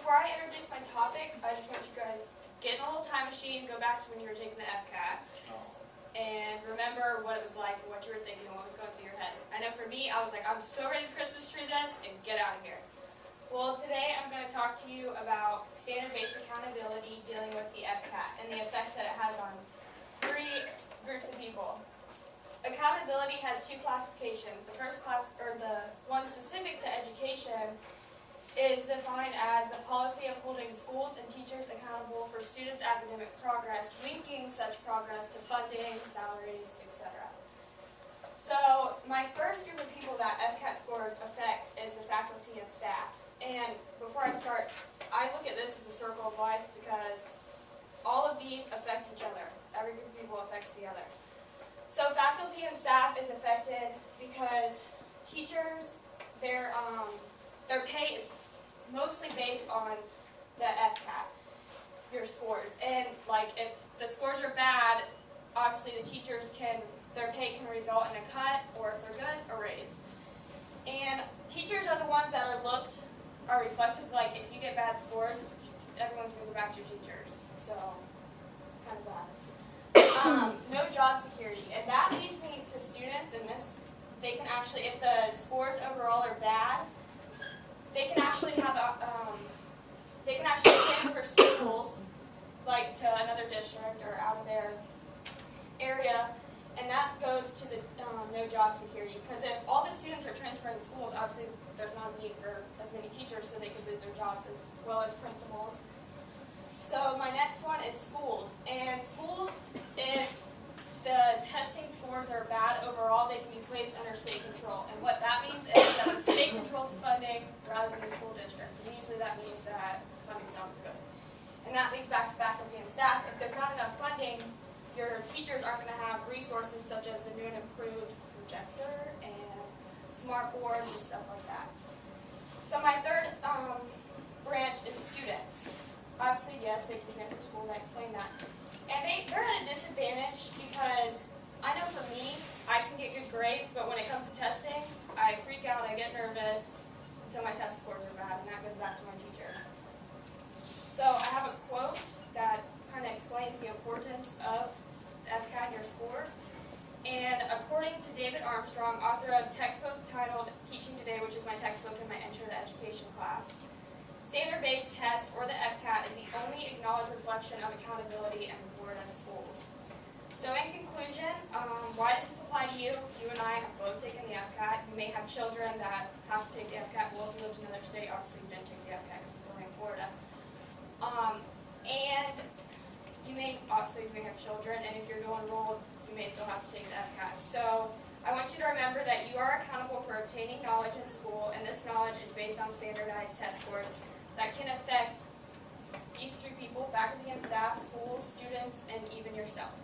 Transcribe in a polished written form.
before I introduce my topic, I just want you guys to get in a little time machine, go back to when you were taking the FCAT, and remember what it was like and what you were thinking and what was going through your head. I know for me, I was like, I'm so ready to Christmas tree this and get out of here. Well, today I'm going to talk to you about standard-based accountability dealing with the FCAT and the effects that it has on three groups of people. Accountability has two classifications. The first class, or the one specific to education, is defined as the policy of holding schools and teachers accountable for students' academic progress, linking such progress to funding, salaries, etc. So my first group of people that FCAT scores affects is the faculty and staff. And before I start, I look at this as a circle of life because all of these affect each other. Every group of people affects the other. So faculty and staff is affected because teachers, their pay is mostly based on the FCAT, your scores. And like if the scores are bad, obviously the teachers their pay can result in a cut, or if they're good, a raise. And teachers are the ones that are reflected, like if you get bad scores, everyone's going to go back to your teachers. So it's kind of bad. No job security. And that leads me to students, and they can actually, if the scores overall are bad, they can actually transfer schools, like to another district or out of their area, and that goes to the no job security. Because if all the students are transferring schools, obviously there's not a need for as many teachers, so they could lose their jobs as well as principals. So my next one is schools. And schools, if the testing scores are bad overall, they can be placed under state control. And what that means is that the state controls the funding rather than the school district. And usually that means that funding sounds good. And that leads back to faculty and staff. If there's not enough funding, your teachers aren't going to have resources such as the new and improved projector and smart boards and stuff like that. So my third branch is students. Obviously, yes, they can transfer schools, I explained that. And they're at a disadvantage because I know for me, I can get good grades, but when it comes to testing, I freak out, I get nervous, and so my test scores are bad, and that goes back to my teachers. So I have a quote that kind of explains the importance of the FCAT and your scores. And according to David Armstrong, author of textbook titled Teaching Today, which is my textbook in my Intro to Education class, standard-based test, or the FCAT, is the only acknowledged reflection of accountability in Florida schools. So in conclusion, why does this apply to you? You and I have both taken the FCAT. You may have children that have to take the FCAT. Well, if you lived in another state, obviously you didn't take the FCAT because it's only in Florida. And you may have children, and if you're dual enrolled, you may still have to take the FCAT. So I want you to remember that you are accountable for obtaining knowledge in school, and this knowledge is based on standardized test scores that can affect these three people: faculty and staff, schools, students, and even yourself.